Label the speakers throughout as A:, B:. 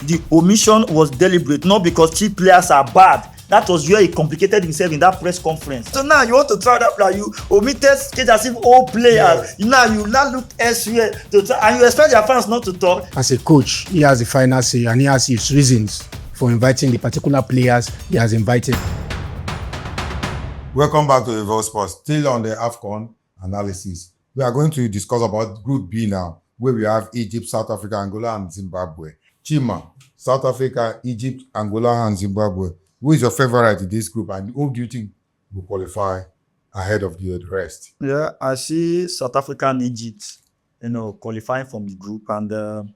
A: the omission was deliberate, not because chief players are bad. That was where he complicated himself in that press conference. So now you want to try that player, you omitted as if all players. Yes. Now you look elsewhere to try, and you expect your fans not to talk.
B: As a coach, he has the final say and he has his reasons for inviting the particular players he has invited.
C: Welcome back to EVO SPORTS. Still on the AFCON analysis. We are going to discuss about Group B now, where we have Egypt, South Africa, Angola, and Zimbabwe. Chima, South Africa, Egypt, Angola, and Zimbabwe. Who is your favorite in this group, and who do you think will qualify ahead of the rest?
A: Yeah, I see South Africa and Egypt, qualifying from the group, and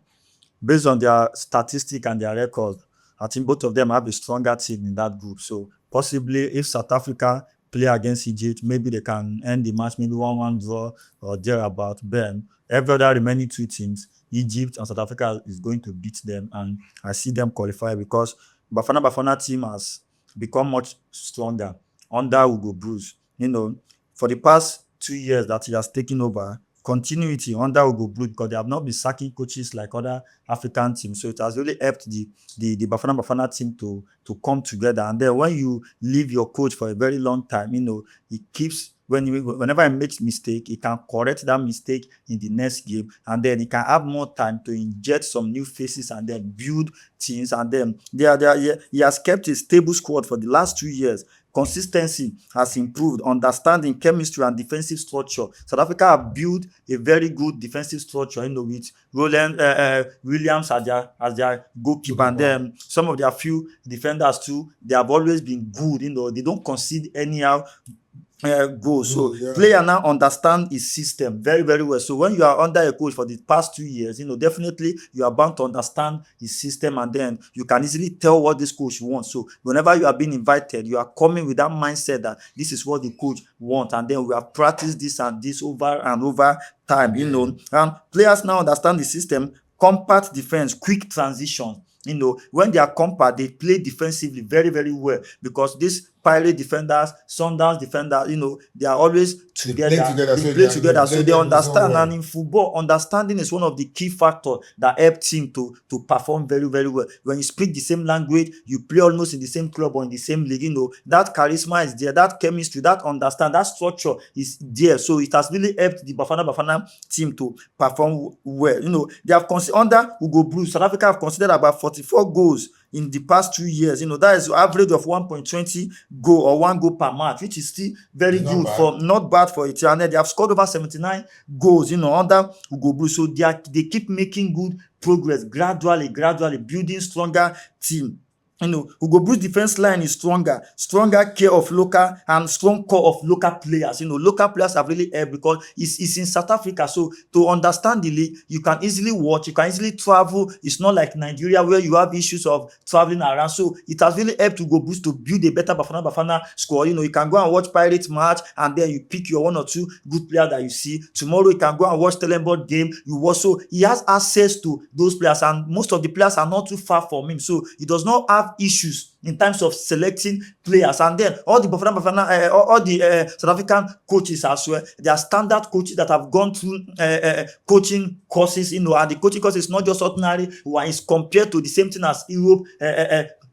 A: based on their statistic and their record, I think both of them have a stronger team in that group. So possibly, if South Africa play against Egypt, maybe they can end the match, maybe 1-1 draw or thereabout. Then every other remaining two teams, Egypt and South Africa, is going to beat them, and I see them qualify because Bafana team has become much stronger under Hugo Bruce. For the past 2 years that he has taken over, continuity under Hugo Bruce, because they have not been sacking coaches like other African teams. So it has really helped the Bafana team to come together. And then when you leave your coach for a very long time, it keeps, whenever he makes mistake, he can correct that mistake in the next game, and then he can have more time to inject some new faces and then build teams. And then he has kept a stable squad for the last 2 years. Consistency has improved, understanding, chemistry, and defensive structure. South Africa have built a very good defensive structure, with Roland Williams as their goalkeeper, and then some of their few defenders too. They have always been good. They don't concede anyhow. Goals. So player now understand his system very, very well. So when you are under a coach for the past 2 years, definitely you are bound to understand his system, and then you can easily tell what this coach wants. So whenever you are being invited, you are coming with that mindset that this is what the coach wants, and then we have practiced this and this over and over time. And players now understand the system. Compact defense, quick transition. When they are compact, they play defensively very, very well, because these Pirate defenders, Sundowns defenders, they are always together. They play together, so they understand. And in football, understanding is one of the key factors that help team to perform very, very well. When you speak the same language, you play almost in the same club or in the same league, that charisma is there, that chemistry, that understand, that structure is there. So it has really helped the Bafana team to perform well. They have under Hugo Bruce, South Africa have considered about 44 goals in the past 2 years. That is average of 1.20 goal or 1 goal per match, which is still very good not bad for it. And they have scored over 79 goals, under Hugo Bruce. So they keep making good progress gradually, building stronger team. Hugo Bruce defense line is stronger care of local and strong core of local players. Local players have really helped because it's in South Africa. So to understand the league, you can easily watch, you can easily travel. It's not like Nigeria where you have issues of traveling around. So it has really helped Hugo Bruce to build a better Bafana squad. You can go and watch Pirates match, and then you pick your 1 or 2 good players that you see. Tomorrow you can go and watch Stellenbosch game. So he has access to those players, and most of the players are not too far from him. So he does not have issues in terms of selecting players. And then all the South African coaches as well, they are standard coaches that have gone through coaching courses, and the coaching course is not just ordinary one, is compared to the same thing as Europe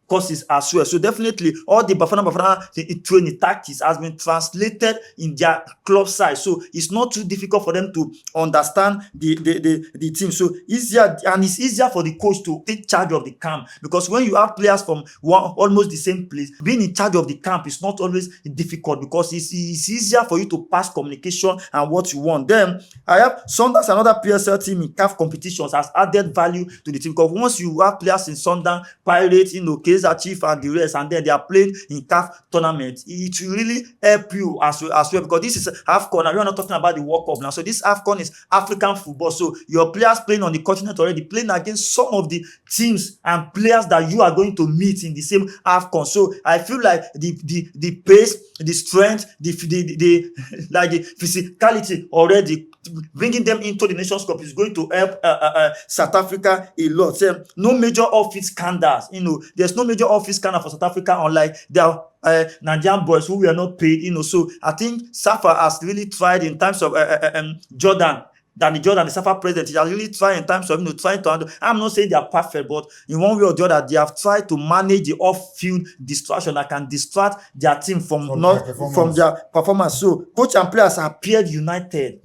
A: courses as well. So definitely all the Bafana training tactics has been translated in their club side. So it's not too difficult for them to understand the team. So it's easier for the coach to take charge of the camp, because when you have players from almost the same place, being in charge of the camp is not always difficult, because it's easier for you to pass communication and what you want. Then I have Sundowns, another PSL team in CAF competitions, has added value to the team, because once you have players in Sundowns, Pirates, Kaiser Chiefs and the rest, and then they are playing in CAF tournament, it will really help you as well, because this is AFCON, and we are not talking about the World Cup now. So this AFCON is African football. So your players playing on the continent already, playing against some of the teams and players that you are going to meet in the same AFCON. So I feel like the pace, the strength, the physicality already, bringing them into the Nations Cup is going to help South Africa a lot. No major off-field scandals. There's no major off-field scandal for South Africa, unlike their Nigerian boys who were not paid. So I think Safa has really tried in terms of Jordan than the judge and the SAFA president. He has really tried in times of trying to handle. I'm not saying they are perfect, but in one way or the other, they have tried to manage the off-field distraction that can distract their team from their performance. So coach and players appeared united.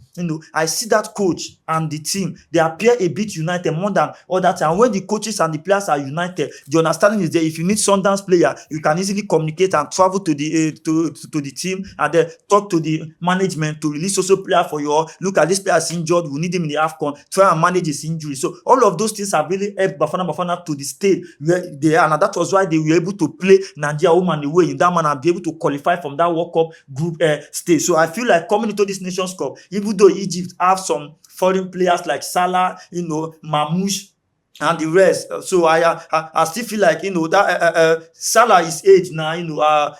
A: I see that coach and the team, they appear a bit united more than other time. When the coaches and the players are united, the understanding is there. If you need Sundance player, you can easily communicate and travel to the to the team and then talk to the management to release also player for you. Look at this player is injured, we need him in the AFCON. Try and manage his injury. So all of those things have really helped Bafana to the stage where they are, and that was why they were able to play Nigeria home and away in that manner and be able to qualify from that World Cup group stage. So I feel like coming into this Nations Cup, even though Egypt have some foreign players like Salah, Mamouche, and the rest. So I still feel like that Salah is age now,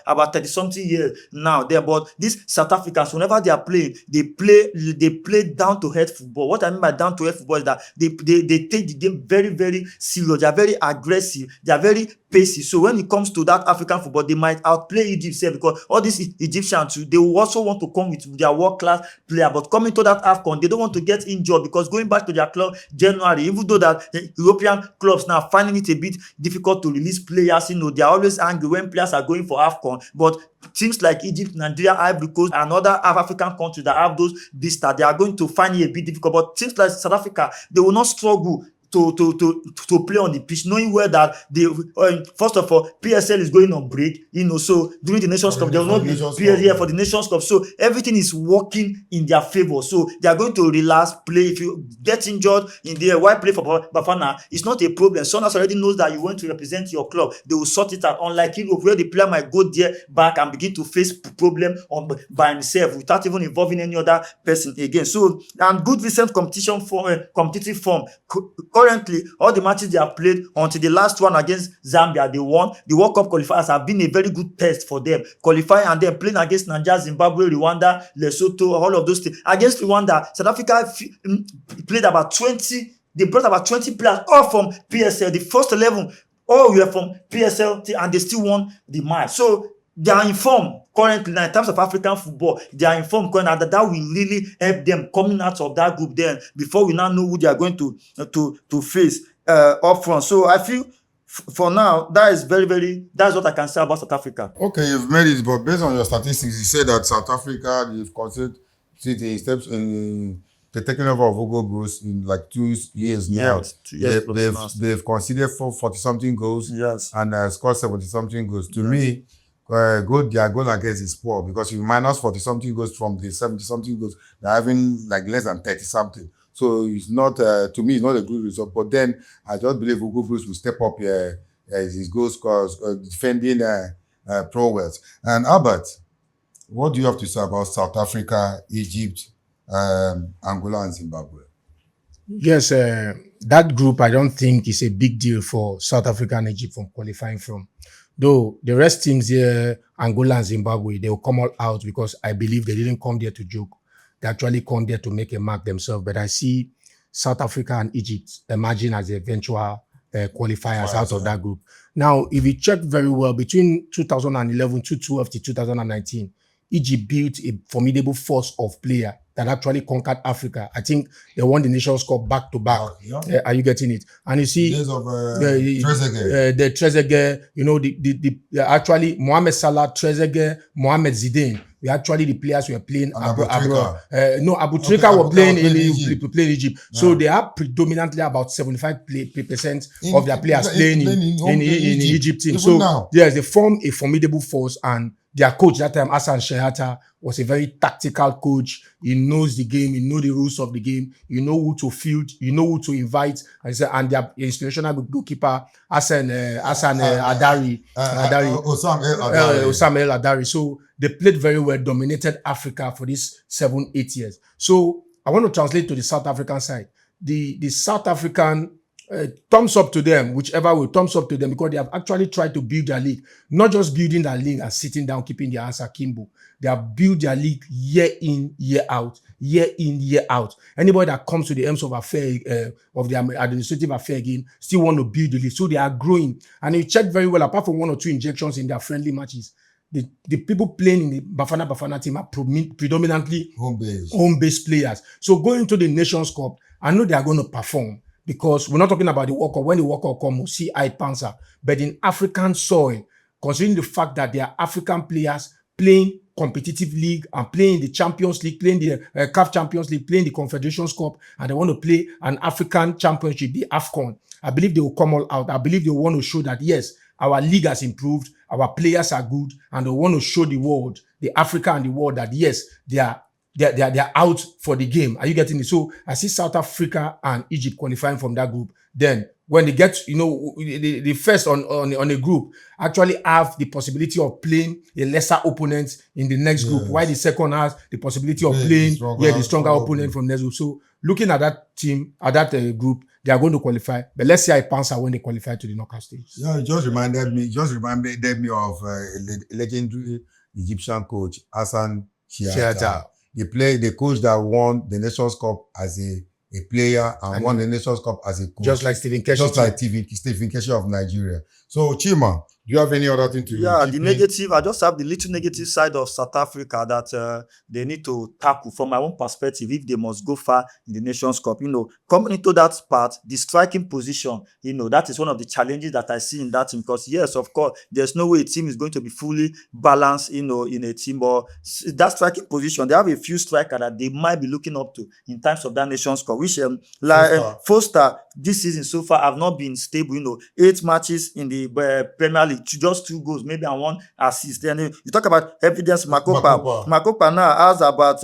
A: about 30-something years now there. But these South Africans, whenever they are playing, they play down to earth football. What I mean by down to earth football is that they take the game very, very serious. They are very aggressive. They are very pacey. So when it comes to that African football, they might outplay Egypt because all these Egyptians too, they will also want to come with their world-class player. But coming to that AFCON, they don't want to get injured because going back to their club January, even though that European clubs now finding it a bit difficult to release players, they are always angry when players are going for AFCON. But teams like Egypt, Nigeria, Ivory Coast, and other African countries that have those vistas, they are going to find it a bit difficult. But teams like South Africa, they will not struggle to play on the pitch, knowing well that they first of all PSL is going on break, so during the Nations Cup there will not be PSL for the Nations Cup, so everything is working in their favor. So they are going to relax, play. If you get injured in there, why play for Bafana? It's not a problem. Sonas already knows that you want to represent your club. They will sort it out. Unlike Europe, where the player might go there back and begin to face problem by himself without even involving any other person again. So, and good recent competitive form. Currently, all the matches they have played until the last one against Zambia, they won. The World Cup qualifiers have been a very good test for them. Qualifying and then playing against Nigeria, Zimbabwe, Rwanda, Lesotho, all of those things. Against Rwanda, South Africa played about 20. They brought about 20 players all from PSL. The first 11 all were from PSL and they still won the match. So they are informed currently now in terms of African football. They are informed currently that will really help them coming out of that group then before we now know who they are going to face up front. So I feel for now that is that's what I can say about South Africa.
C: Okay, you've made it, but based on your statistics, you said that South Africa, you've considered steps in the taking over of Hugo Broos in like 2 years now.
A: 2 years
C: they've conceded 40-something goals,
A: yes,
C: and scored 70-something goals. To me, their goal against is poor because you minus 40-something goals from the 70-something goals, they're having like less than 30-something. So it's not, to me, it's not a good result. But then I just believe Hugo Broos will step up his goal scores, defending prowess. And Albert, what do you have to say about South Africa, Egypt, Angola, and Zimbabwe?
B: Yes, that group I don't think is a big deal for South Africa and Egypt from qualifying from. Though the rest teams here, Angola and Zimbabwe, they will come all out because I believe they didn't come there to joke. They actually come there to make a mark themselves. But I see South Africa and Egypt emerging as the eventual qualifiers out of that group. Now, if you check very well, between 2011 to 2019, Egypt built a formidable force of players that actually conquered Africa. I think they won the Nations Cup back to back. Yeah. Are you getting it? And you see,
C: days of Trezeguet.
B: The Trezeguet, actually Mohamed Salah, Trezeguet, Mohamed Zidane. We actually the players were playing abroad. Abu Trika were playing in Egypt. Yeah. So they are predominantly about 75% of their players playing in Egypt team. So now, yes, they form a formidable force, and their coach that time, Hassan Shehata, was a very tactical coach. He knows the game. He knows the rules of the game. You know who to field. You know who to invite. And their inspirational goalkeeper, Hassan Adari. Osam El Adari. So they played very well, dominated Africa for these 7-8 years. So I want to translate to the South African side. The South African, thumbs up to them, whichever way, thumbs up to them, because they have actually tried to build their league. Not just building their league and sitting down, keeping their hands akimbo. They have built their league year in, year out, year in, year out. Anybody that comes to the ends of affair, of their administrative affair again, still want to build the league. So they are growing. And you check very well, apart from 1 or 2 injections in their friendly matches, the people playing in the Bafana team are predominantly
C: Home base.
B: home-based players. So going to the Nations Cup, I know they are going to perform because we're not talking about the World Cup. When the World Cup comes, we'll see Eye Panzer. But in African soil, considering the fact that they are African players playing competitive league and playing the Champions League, playing the CAF Champions League, playing the Confederations Cup, and they want to play an African Championship, the AFCON, I believe they will come all out. I believe they want to show that, yes, our league has improved, our players are good, and they want to show the world, the Africa and the world, that yes, they are out for the game. Are you getting it? So I see South Africa and Egypt qualifying from that group. Then when they get, the first on a group actually have the possibility of playing a lesser opponent in the next group, while the second has the possibility of playing the stronger opponent from next group. So looking at that team, at that group, they are going to qualify. But let's see how it pans out when they qualify to the knockout stage.
C: Yeah, it just reminded me of a legendary Egyptian coach, Hassan Shiata. The coach that won the Nations Cup as a player and won the Nations Cup as a coach.
B: Just like Stephen Keshi.
C: Just like Stephen Keshi of Nigeria. So, Chima, do you have any other thing to
A: Yeah, the negative, I just have the little negative side of South Africa that they need to tackle from my own perspective if they must go far in the Nations Cup. Coming into that part, the striking position, that is one of the challenges that I see in that team because, yes, of course, there's no way a team is going to be fully balanced, in a team, but that striking position, they have a few strikers that they might be looking up to in terms of that Nations Cup, which, Foster, this season so far have not been stable, 8 matches in the Premier League, just 2 goals, maybe and 1 assist. Then you talk about evidence. Makopa now has about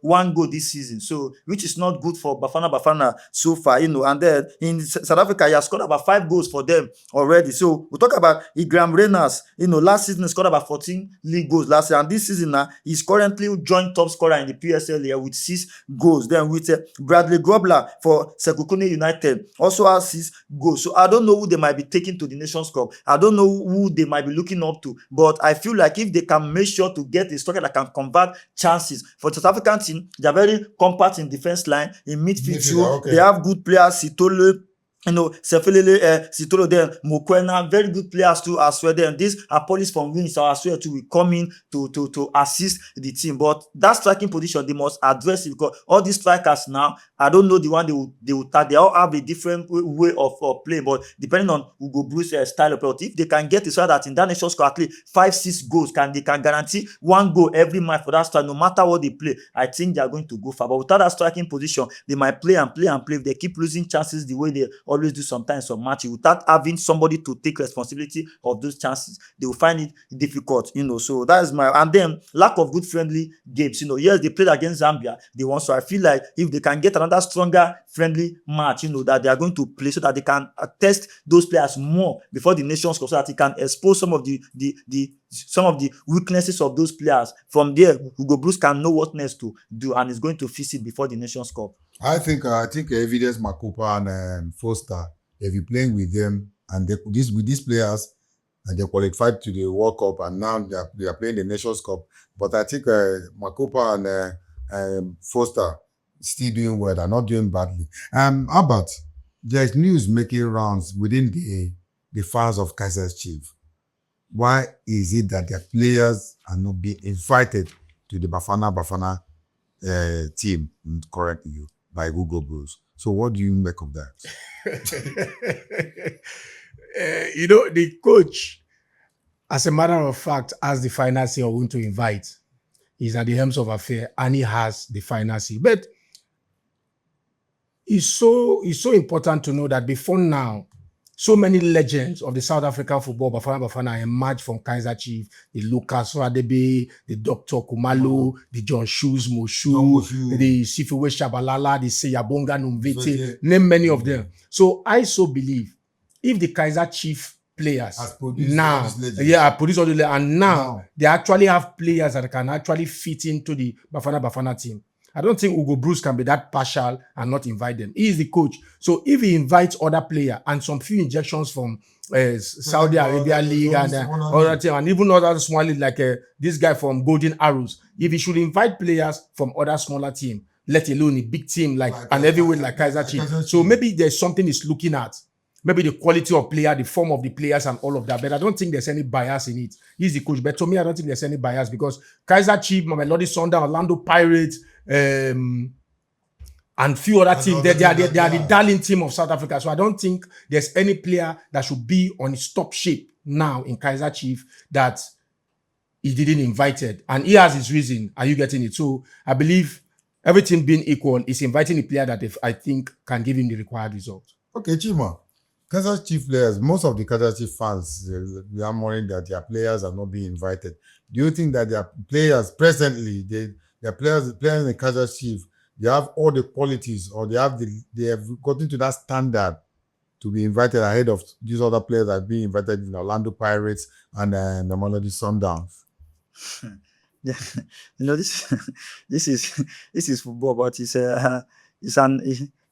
A: 1 goal this season, so which is not good for Bafana so far, And then in South Africa, he has scored about 5 goals for them already. So we talk about Igram Reyners. Last season he scored about 14 league goals last year, and this season now he's currently joint top scorer in the PSL here with 6 goals. Then with Bradley Grobler for Sekhukhune United also has 6 goals. So I don't know who they might be taking to the Nations Cup. I don't know who they might be looking up to, but I feel like if they can make sure to get a striker that can convert chances for the South African team, they are very compact in defense line, in midfield too. Okay. They have good players, Sitole, Sefelele, Sitolo, then Mokwena, very good players too as well. Then these are police from wings as well too will come in to assist the team. But that striking position they must address it because all these strikers now, I don't know the one they will start. They all have a different way of playing, but depending on Hugo Bruce's style of play, if they can get it so that in that Nations Cup at least 5-6 goals, they can guarantee 1 goal every match for that strike, no matter what they play. I think they are going to go far. But without that striking position, they might play and play and play. If they keep losing chances the way they always do sometimes some matches without having somebody to take responsibility of those chances, they will find it difficult, So that is and then lack of good friendly games, Yes, they played against Zambia. They won, so I feel like if they can get another stronger friendly match, that they are going to play so that they can test those players more before the Nations Cup, so that they can expose some of the weaknesses of those players. From there, Hugo Bruce can know what next to do and is going to fix it before the Nations Cup.
C: I think evidence Makopa and Foster, if you're playing with them and with these players, and they qualified to the World Cup and now they are playing the Nations Cup. But I think Makopa and Foster still doing well. They're not doing badly. Albert, there's news making rounds within the fans of Kaiser Chiefs. Why is it that their players are not being invited to the Bafana team currently by Google Bros? So what do you make of that?
B: The coach, as a matter of fact, has the final say on whom to invite. He's at the helms of affair and he has the final say. But it's so important to know that before now, so many legends of the South African football, Bafana emerged from Kaiser Chiefs, the Lucas Radebe, the Dr. Kumalo, the John Shoes Moshu, the Sifiwe Shabalala, the Seyabonga Numvete, name many of them. So I so believe if the Kaiser Chiefs players now, produce all the and now they actually have players that can actually fit into the Bafana team. I don't think Hugo Bruce can be that partial and not invite them. He is the coach. So if he invites other players and some few injections from Saudi Arabia League and other team, and even other small league like this guy from Golden Arrows, if he should invite players from other smaller team, let alone a big team like an heavyweight like Kaiser Chiefs. So maybe there's something he's looking at. maybe the quality of player, the form of the players, and all of that. But I don't think there's any bias in it. He's the coach, but to me, I don't think there's any bias because Kaiser Chiefs, Mamelodi Sundowns, Orlando Pirates, and few other teams, they are the darling team of South Africa. So I don't think there's any player that should be on his top shape now in Kaiser Chiefs that he didn't invited, and he has his reason. Are you getting it? So I believe everything being equal, is inviting a player that I think can give him the required result.
C: Okay, Chima. Kaiser Chiefs players, most of the Kaiser Chiefs fans, they are worried that their players are not being invited. Do you think that their players presently, their players playing in Kaiser Chiefs, they have all the qualities, or they have gotten to that standard to be invited ahead of these other players that are being invited in Orlando Pirates and the Mamelodi Sundowns?
A: Yeah, this this is football, but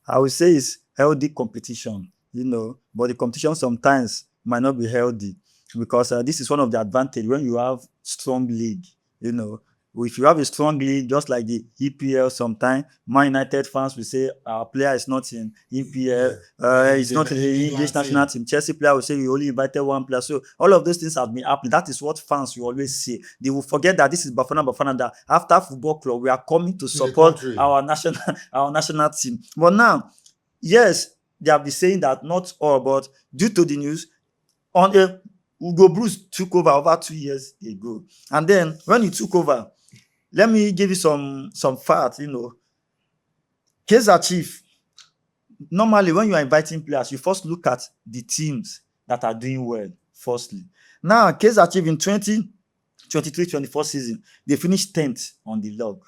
A: I would say it's healthy competition. But the competition sometimes might not be healthy because this is one of the advantage when you have strong league. If you have a strong league, just like the EPL, sometimes Man United fans will say our player is not in EPL, it's not in the English national team. Chelsea player will say we only invited one player. So all of those things have been happening. That is what fans will always say. They will forget that this is Bafana, that after football club, we are coming to support our national team. But now, yes, they have been saying that not all, but due to the news, Hugo Bruce took over 2 years ago. And then when he took over, let me give you some facts, Kaiser Chiefs, normally when you are inviting players, you first look at the teams that are doing well, firstly. Now, Kaiser Chiefs in 2023-24 season, they finished 10th on the log.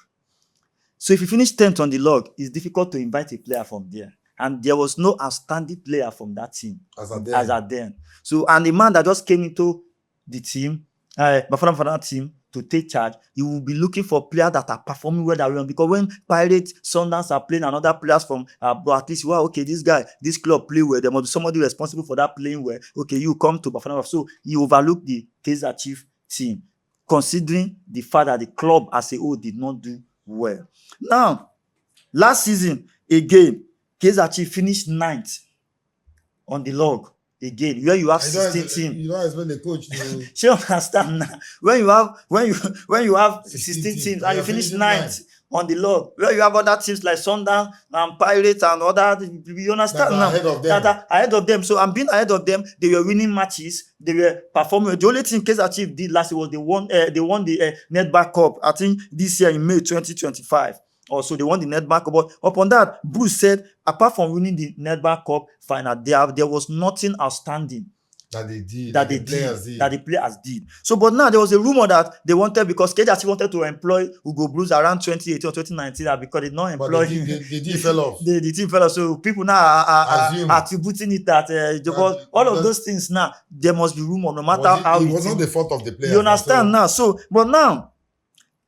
A: So if you finish 10th on the log, it's difficult to invite a player from there. And there was no outstanding player from that team as at then. So, and the man that just came into the team, Bafana team, to take charge, you will be looking for players that are performing well that way. Because when Pirates, Sundowns are playing and other players from abroad, at least, wow, okay, this club play well. There must be somebody responsible for that playing well. Okay, you come to Bafana. So you overlook the Kaiser Chiefs team, considering the fact that the club as a whole did not do well. Now, last season, again, Kaiser Chiefs finished 9th on the log. Again, where you have 16 teams.
C: You don't expect the coach to.
A: You understand now? When you have 16 teams and you finish 9th on the log, where you have other teams like Sundowns and Pirates and other, you understand now? That are ahead of them. So I'm being ahead of them. They were winning matches. They were performing. The only thing Kaiser Chiefs did last year was they won the Netball Cup. I think this year in May 2025. Also, they won the Netball Cup. But upon that, Bruce said, apart from winning the Netball Cup final, there was nothing outstanding
C: that
A: the players did. So, but now there was a rumor that they wanted, because Kaiser Chiefs wanted to employ Hugo Bruce around 2018 or 2019, that because they did not employ him.
C: The team fell off.
A: The team fell off. So people now are attributing it that because all of those things now, there must be rumor, no matter how
C: it was not the fault of the players.
A: You understand now? So, but now,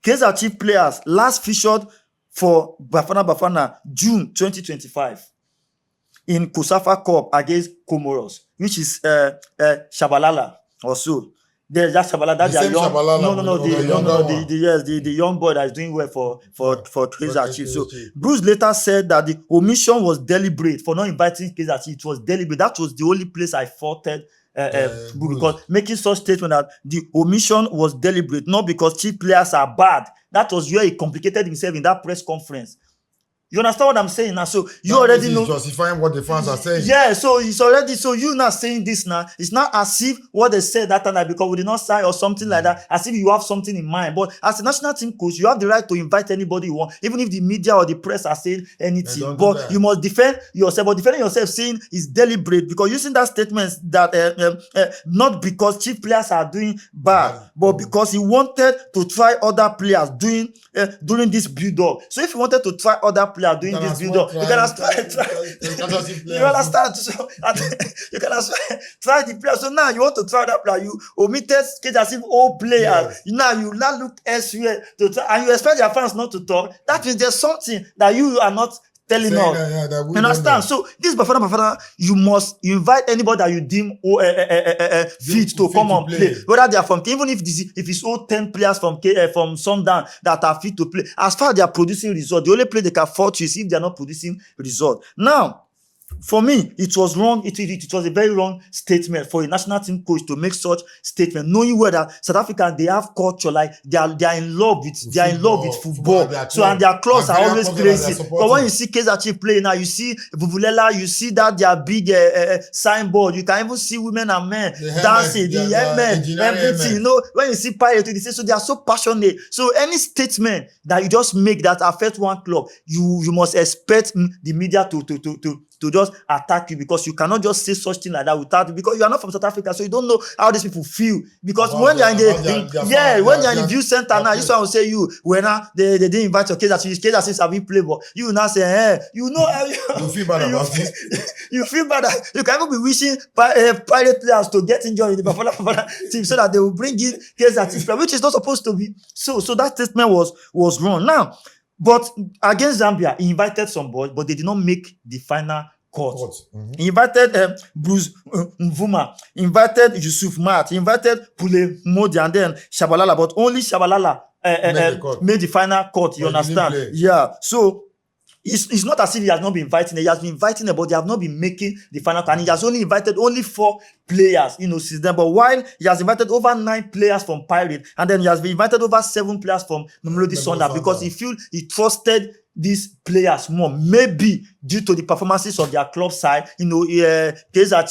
A: Kaiser Chiefs players last featured for Bafana June 2025 in Kosafa Cup against Comoros, which is Shabalala also. There's that Shabalala, that's the young. The young boy that is doing well for Kaiser Chiefs. So Bruce later said that the omission was deliberate for not inviting Kaiser Chiefs. It was deliberate. That was the only place I faulted because making such statement that the omission was deliberate, not because Chief players are bad. That was where he complicated himself in that press conference. You understand what I'm saying now? So you already know.
C: Justifying what the fans are saying.
A: Yeah, so it's already, so you not saying this now. It's not as if what they said that time because we did not sign or something like that, as if you have something in mind. But as a national team coach, you have the right to invite anybody you want, even if the media or the press are saying anything. But you must defend yourself. But defending yourself saying is deliberate, because using that statement that not because Chief players are doing bad, but because he wanted to try other players during this build-up. So if he wanted to try other players doing this build-up, you can you understand? So you can try the players. So now you want to try that player. You omitted as if all players. Yes. Now you now look elsewhere to try, and you expect your fans not to talk. That means there's something that you are not telling us. You understand? So this Bafana, you must invite anybody that you deem fit to come and play. Whether they are from, even if it's all 10 players from Sundowns that are fit to play. As far as they are producing results, the only play they can afford to is if they are not producing results. Now, for me, it was wrong. It was a very wrong statement for a national team coach to make such statement, knowing well that South Africa, they have culture, like they are in love with football. So and their clubs are always crazy. But when you see Kaiser Chiefs play now, you see Vuvulela, you see that their big signboard. You can even see women and men dancing, the helmet, everything. You know, when you see Pirates, they say so they are so passionate. So any statement that you just make that affect one club, you must expect the media to just attack you, because you cannot just say such thing like that without, because you are not from South Africa, so you don't know how these people feel. Because when they are in the view center now, this one will say you when they didn't invite your Kaiser Chiefs have you play, but you now say you know
C: you feel bad about it.
A: You feel bad. You can even be wishing pirate players to get injured in the Bafana team so that they will bring in Kaiser Chiefs, which is not supposed to be. So that statement was wrong. Now, but against Zambia, he invited some boys, but they did not make the final cut. He invited Bruce Mvuma, invited Yusuf Mat, he invited Pule Modi, and then Shabalala, but only Shabalala made the final cut. You understand? Yeah. So it's not as if he has not been inviting. He has been inviting them, but they have not been making the final cut. And he has only invited 4 players, since then. But while he has invited over 9 players from Pirate, and then he has been invited over 7 players from Mamelodi Sundowns, because he trusted these players more, maybe due to the performances of their club side. Kaiser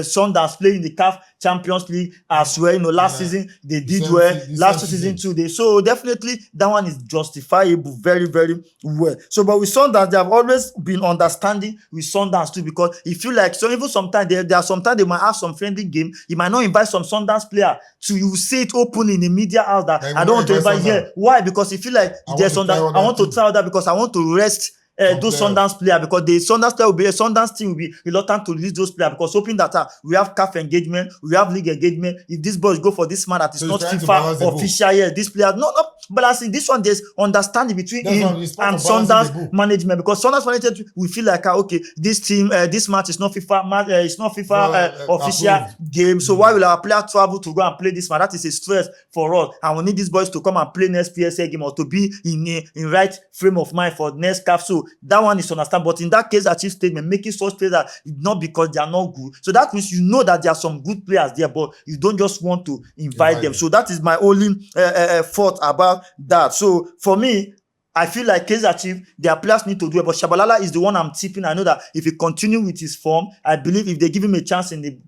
A: Sundowns playing in the CAF Champions League as well. Last season they did well. Last 2 seasons too. So definitely that one is justifiable very, very well. So, but with Sundowns, they have always been understanding with Sundowns too, because you feel like, so even sometimes they might have some friendly game. You might not invite some Sundowns player to, you say it openly in the media house that I don't want to invite here. Why? Because you feel like I want to try that, because I want to rest those Sundowns players, because the Sundowns team will be reluctant to release those players, because hoping that we have CAF engagement, we have league engagement. If these boys go for this man that is not FIFA official, this player, no, but I see this one, there's understanding between him and Sundowns management, because Sundowns management we feel like okay, this team, this match is not FIFA official game, so why will our player travel to go and play this match? That is a stress for us, and we need these boys to come and play next PSA game, or to be in right frame of mind for next CAF. So that one is understand. But in that case, Chief statement making such players that not because they are not good. So that means that there are some good players there, but you don't just want to invite them. So that is my only thought about that. So for me, I feel like Kaiser Chiefs, their players need to do it, but Shabalala is the one I'm tipping. I know that if he continue with his form, I believe if they give him a chance in the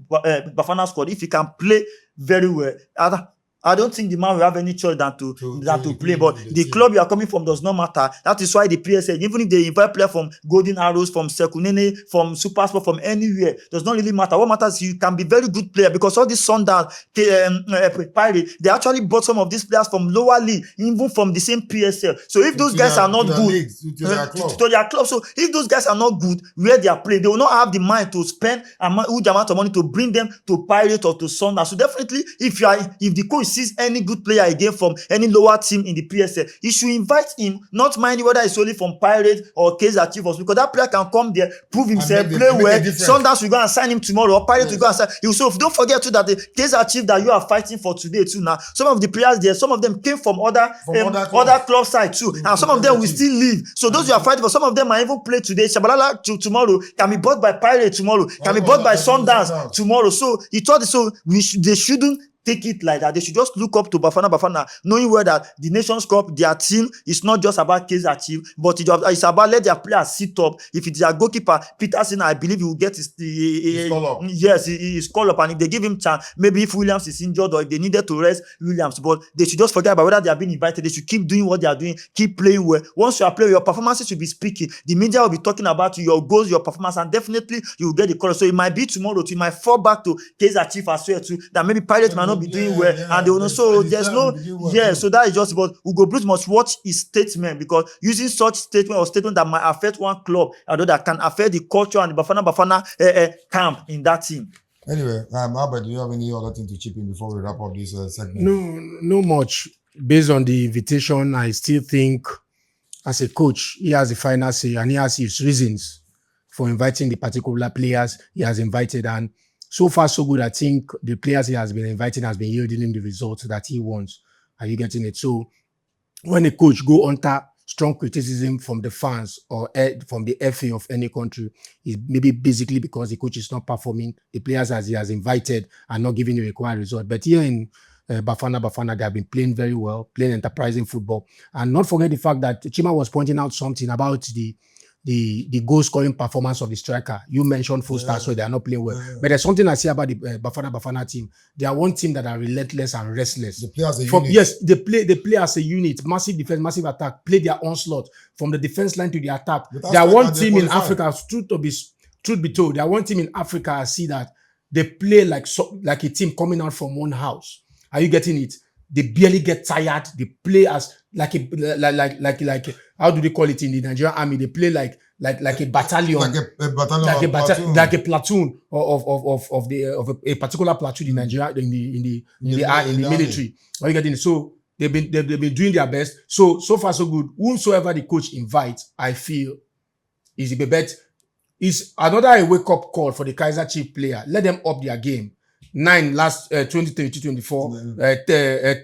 A: Bafana squad, if he can play very well, I don't think the man will have any choice than to play. But the club you are coming from does not matter. That is why the PSA, even if they invite player from Golden Arrows, from Sekunene, from Super Sport, from anywhere, does not really matter. What matters is you can be very good player, because all these Sundowns, Pirate, they actually bought some of these players from lower league, even from the same PSL. So if those guys are not good to their club, so if those guys are not good where they are playing, they will not have the mind to spend a huge amount of money to bring them to Pirate or to Sundowns. So definitely, if the coach sees any good player again from any lower team in the PSL, he should invite him, not mind whether it's only from Pirates or Kaiser Chiefs, because that player can come there, prove himself, play well. Sundowns will go and sign him tomorrow, or Pirates will go and sign him. So don't forget too that the Kaiser Chiefs that you are fighting for today too, now some of the players there, some of them came from other club side too, and some of them will still leave. So those you are fighting for, some of them might even play today. Shabalala tomorrow can be bought by Pirates tomorrow, can be bought by Sundowns tomorrow. So he thought they shouldn't take it like that. They should just look up to Bafana, knowing where that the Nations Cup, their team is not just about Kaiser Chiefs, but it's about let their players sit up. If it's their goalkeeper, Peterson, I believe he will get his call up. Yes, he's call up, and if they give him chance, maybe if Williams is injured or if they needed to rest Williams, but they should just forget about whether they are being invited. They should keep doing what they are doing, keep playing well. Once you are playing, your performances will be speaking. The media will be talking about you, your goals, your performance, and definitely you will get the call. So it might be tomorrow, it might fall back to Kaiser Chiefs as well too, that maybe Pirates might not be doing well, and they will know. So there's no so that is just, but Ugo Bruce must watch his statement, because using such statement or statement that might affect one club, although that can affect the culture and the Bafana camp in that team.
C: Anyway, Albert, do you have any other thing to chip in before we wrap up this segment?
B: No much. Based on the invitation, I still think as a coach, he has the final say, and he has his reasons for inviting the particular players he has invited. And so far, so good. I think the players he has been inviting has been yielding him the results that he wants. Are you getting it? So when a coach go under strong criticism from the fans or from the FA of any country is maybe basically because the coach is not performing, the players as he has invited are not giving the required result. But here in Bafana, they have been playing very well, playing enterprising football. And not forget the fact that Chima was pointing out something about the goal scoring performance of the striker. You mentioned full stars, so they are not playing well. But there's something I say about the Bafana team. They are one team that are relentless and restless.
C: They play as a unit.
B: Yes, they play as a unit. Massive defense, massive attack. Play their onslaught from the defense line to the attack. They are one team in Africa. Truth be told, they are one team in Africa. I see that they play like a team coming out from one house. Are you getting it? They barely get tired. They play as like how do they call it in the Nigerian army? They play like a battalion, like a platoon of a particular platoon in Nigeria in the military. Are you getting it? So they've been doing their best. So far so good. Whomsoever the coach invites, I feel is the bet. Is another wake up call for the Kaiser Chiefs player. Let them up their game. 9 last 2023-24,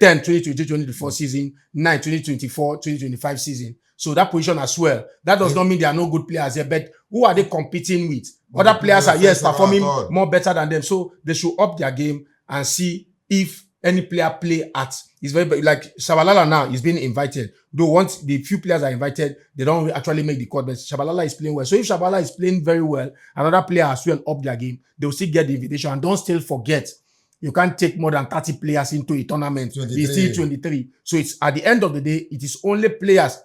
B: 10 2023-24 season, 9 2024-2025 season. So that position as well. That does not mean they are no good players here, but who are they competing with? Other players are performing more better than them. So they should up their game and see if any player play at. It's very like Shabalala now is being invited. Though once the few players are invited, they don't actually make the cut. But Shabalala is playing well. So if Shabalala is playing very well, another player as well up their game, they will still get the invitation. And don't still forget, you can't take more than 30 players into a tournament. 23. It's still 23. So it's at the end of the day, it is only players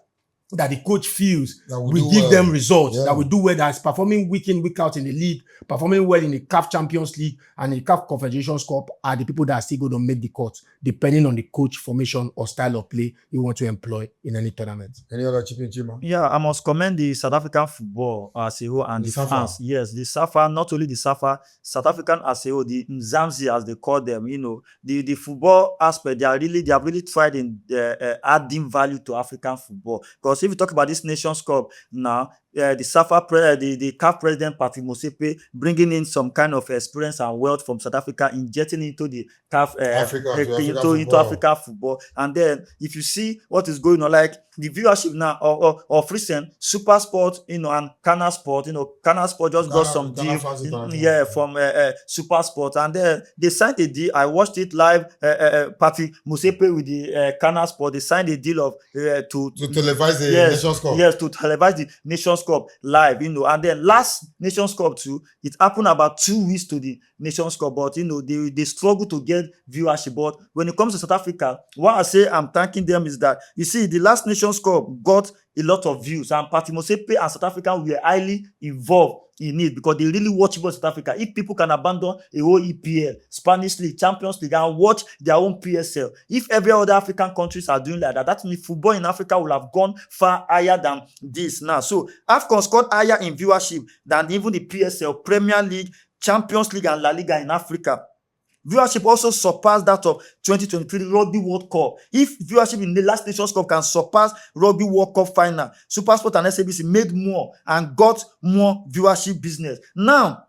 B: that the coach feels will give them results, that will do well, that's performing week in, week out in the league, performing well in the CAF Champions League and the CAF Confederations Cup are the people that are still going to make the cut, depending on the coach formation or style of play you want to employ in any tournament.
C: Any other Chima?
A: Yeah, I must commend the South African football as a whole and the fans. Yes, the SAFA, not only the SAFA, South African as a whole, the Mzamsi as they call them, the football aspect, they have really tried in adding value to African football. Because if you talk about this Nations Cup now, the SAFA, the CAF president Patrick Motsepe bringing in some kind of experience and wealth from South Africa, injecting into the CAF into African football. And then if you see what is going on, like the viewership now of recent Super Sport, and Canal Sport, Canal Sport just got some deal, from Super Sport, and then they signed a deal. I watched it live. Patrick Motsepe with the Canal Sport, they signed a deal of to
C: televise the Nations Cup.
A: Yes, to televise the Nations Cup live, and then last Nations Cup too, it happened about 2 weeks to the Nations Cup, but they struggle to get viewership. But when it comes to South Africa, what I say I'm thanking them is that you see the last Nations Cup got a lot of views, and Patrick Motsepe and South Africa were highly involved in it because they really watch about South Africa. If people can abandon a whole EPL, Spanish League, Champions League, and watch their own PSL, if every other African countries are doing like that, that means football in Africa will have gone far higher than this now. So AFCON scored higher in viewership than even the PSL, Premier League, Champions League, and La Liga in Africa. Viewership also surpassed that of 2023 Rugby World Cup. If viewership in the last Nations Cup can surpass Rugby World Cup final, SuperSport and SABC made more and got more viewership business. Now,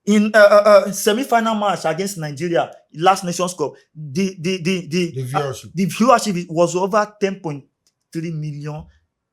A: in semi-final match against Nigeria, last Nations Cup, the viewership was over 10.3 million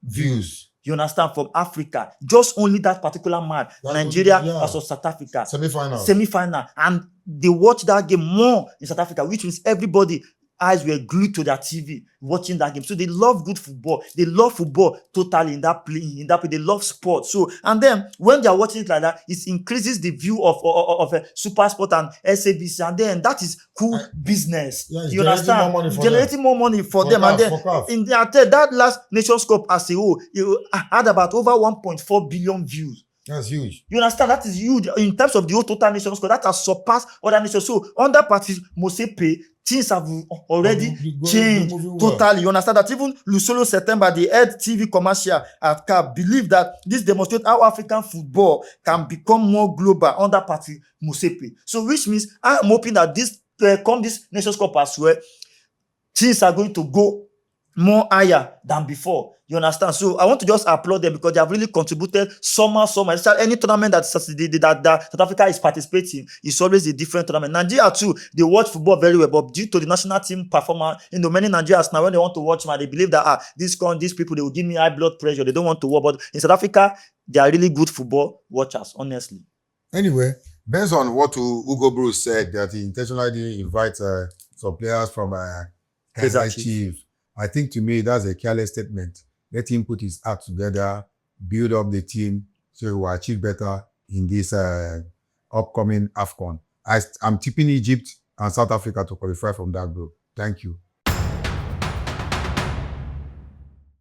A: views. You understand? From Africa. Just only that particular match. Nigeria versus South Africa. Semi-final. And they watched that game more in South Africa, which means everybody eyes were glued to their TV watching that game. So they love good football. They love football totally in that play. They love sport. So, and then when they are watching it like that, it increases the view of Super Sport and SABC. And then that is cool business. You understand? Generating more money for them. And then in that last Nations Cup as a whole, it had about over 1.4 billion views.
C: That's huge.
A: You understand? That is huge in terms of the whole total Nations Cup. That has surpassed other nations. So under Patrick Motsepe, things have already changed totally. You understand that even Lusolo September, the head TV commercial at CAF, believe that this demonstrates how African football can become more global under Patrick Motsepe. So which means I am hoping that this come this Nations Cup as well, things are going to go more higher than before. You understand? So I want to just applaud them because they have really contributed somehow. Any tournament that South Africa is participating is always a different tournament. Nigeria too, they watch football very well, but due to the national team performance, many Nigerians now when they want to watch, man, they believe that these people they will give me high blood pressure. They don't want to watch. But in South Africa, they are really good football watchers, honestly.
C: Anyway, based on what Hugo Bruce said, that he intentionally didn't invite some players from Kaiser
A: Kaiser
C: Chiefs, I think to me that's a careless statement. Let him put his act together, build up the team so he will achieve better in this upcoming AFCON. I'm tipping Egypt and South Africa to qualify from that group. Thank you.